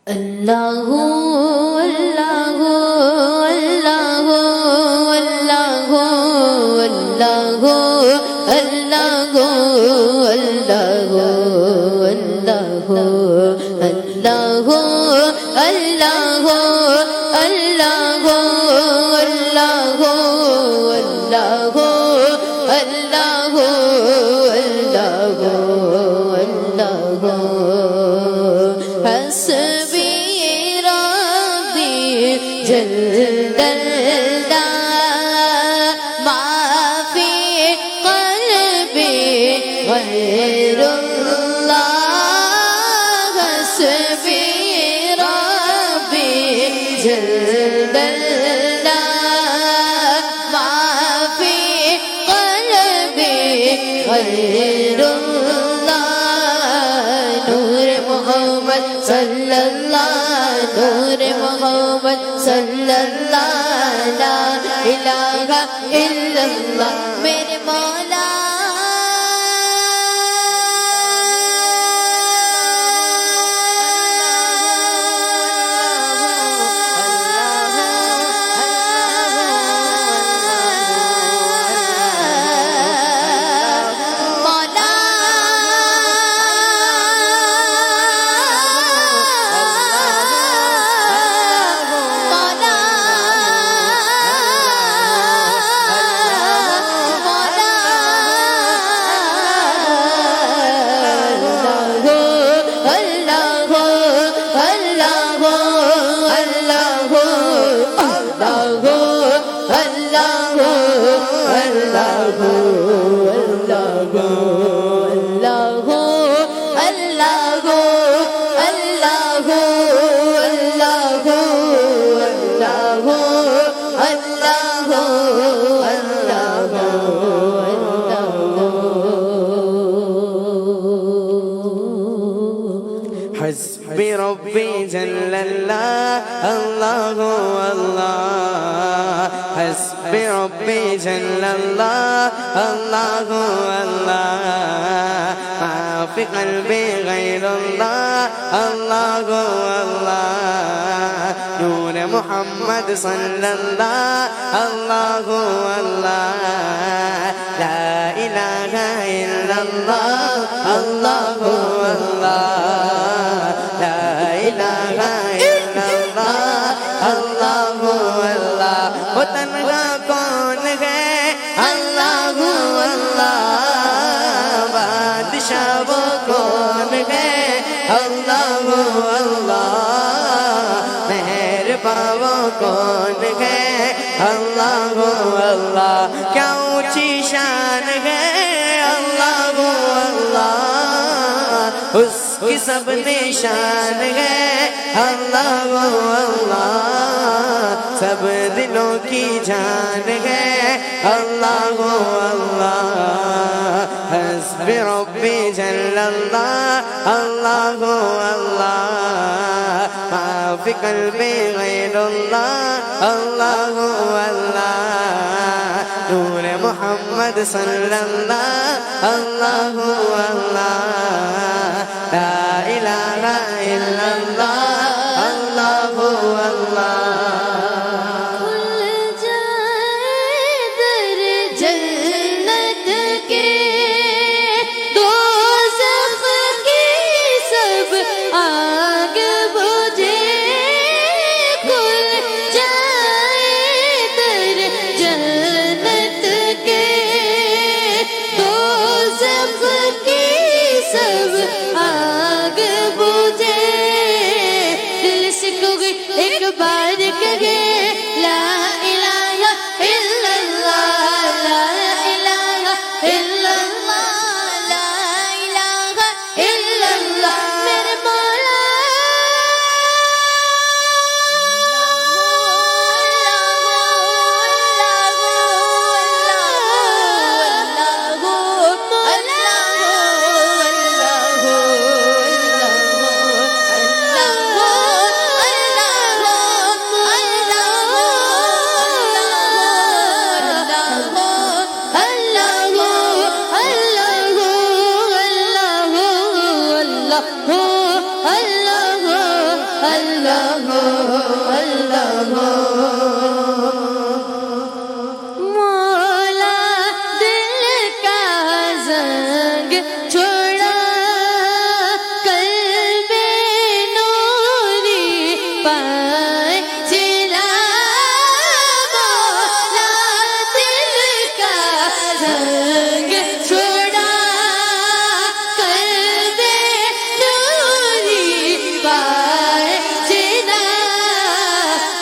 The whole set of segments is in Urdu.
اللہ اللہ اللہ اللہ اللہ اللہ اللہ اللہ اللہ اللہ حسبي ربي جل الله ما في قلبي غير الله حسبي ربي جل الله ما في قلبي غير صلی اللہ نور محمد صلی اللہ لا الہ الا اللہ میرے مولا حسبي ربي جل الله الله الله حسبي ربي جل الله الله الله ما في قلبي غير الله الله الله نور محمد صلى الله الله الله لا إله إلا الله الله الله لا إله إلا الله الله الله وہ تنہا کون ہے اللہ اللہ بادشاہ وہ کون ہے اللہ اللہ مہرباں وہ کون ہے اللہ اللہ کیا اونچی شان ہے اللہ اللہ اس کی سب نشان ہے اللہ اللہ سب دلوں کی جان ہے اللہ اللہ حسبی ربی جل اللہ اللہ اللہ ما فی قلبی غیر اللہ اللہ اللہ نور محمد صلی اللہ اللہ اللہ لا الہ الا اللہ اللہ اللہ اللہ مولا دل کا زنگ چھوڑا قلب نوری پائے چلا مولا دل کا زنگ چھوڑا قلب نوری پائے چلا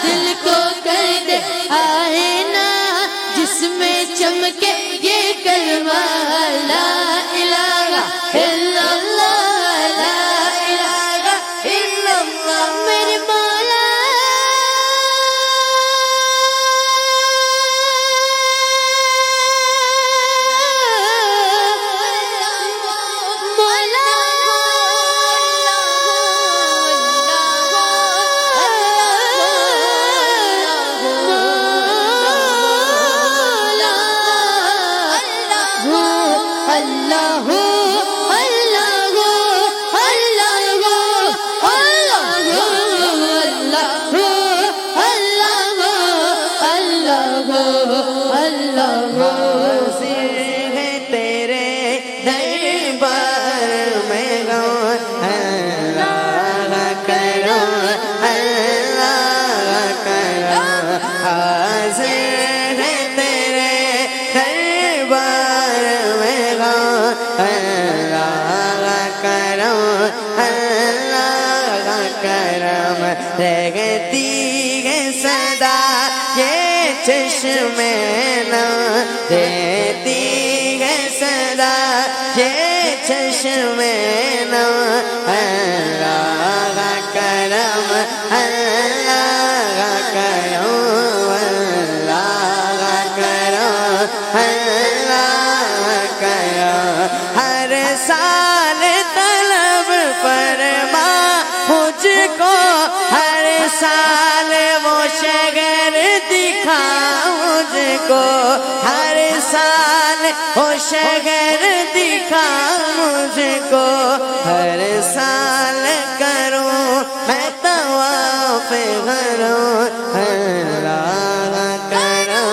دل کو کر دے آئے نا جس میں چمکے یہ کلمہ لا الہ الا اللہ لا الہ الا اللہ میرے مولا مولا اللہ حاضر ہے تیرے دربار میں گاؤں اللہ کرو اللہ کرو حاضر ہے تیرے دربار میں گاؤں اللہ کرو اللہ کرم رہتی ہے صدا یہ چشمے نہ دیتی ہے صدا یہ چشمے نہ اللہ کرم اللہ کرم اللہ کرم اللہ کرم ہر سال طلب فرما مجھ کو ہر سال وہ شہر دکھا مجھ کو ہر سال وہ شہر دکھا مجھ کو ہر سال کروں میں طواف کروں اللہ کروں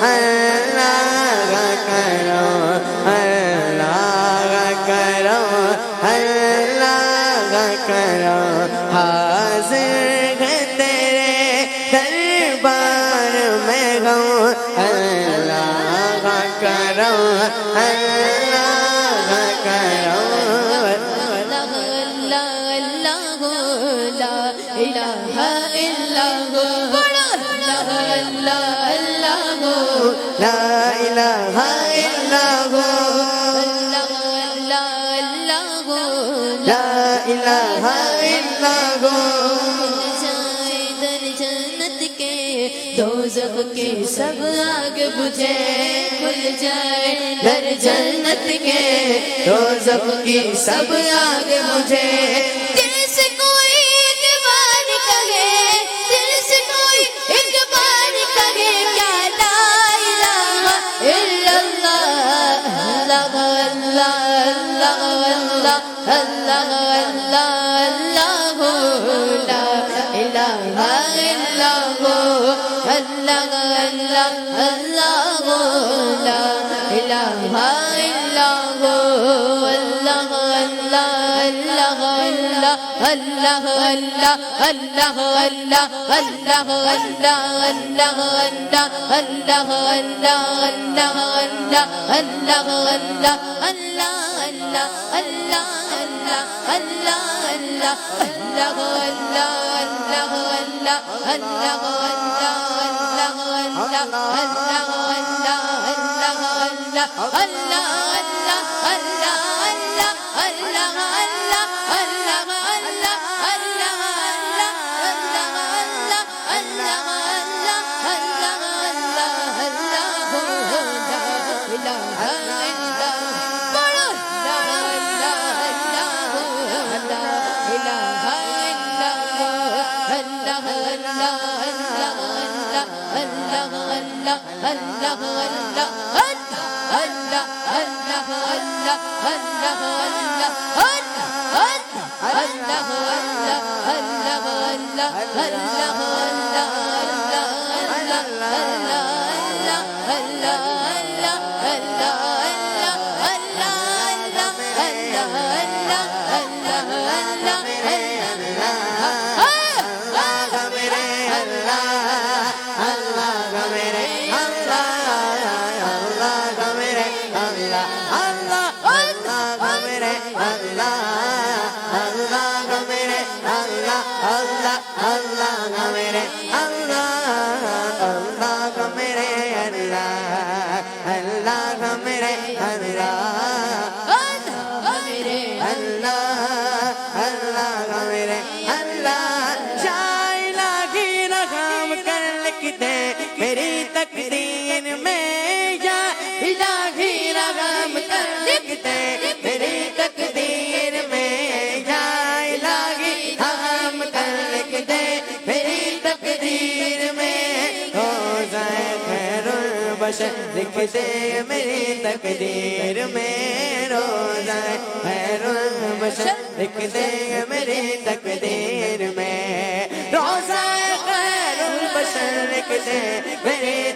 اللہ کروں اللہ کروں اللہ کروں حاضر ہے تیرے دربار میں گاؤں اللہ کروں اللہ کروں لا الہ الا اللہ لا الہ الا جائے در جنت کے دوزخ کے سب آگ بجھے کھل جائے در جنت کے دوزخ کی سب آگ مجھے دل سے کوئی ایک بار کہے دل سے کوئی ایک بار کہے کیا لا الہ الا اللہ اللہ اللہ اللہ اللہ اللہ لا الہ الا اللہ اللہ اللہ لا الہ الا اللہ اللہ اللہ اللہ اللہ اللہ اللہ اللہ اللہ میری تقدیر میں یا الہی رحم کر لکھتے میری تقدیر میں یا الہی رحم کر لکھتے میری تقدیر میں روزہ خیر البشر لکھتے میری تقدیر میں روزہ خیر البشر لکھتے میری تقدیر میں روزہ خیر البشر لکھتے میری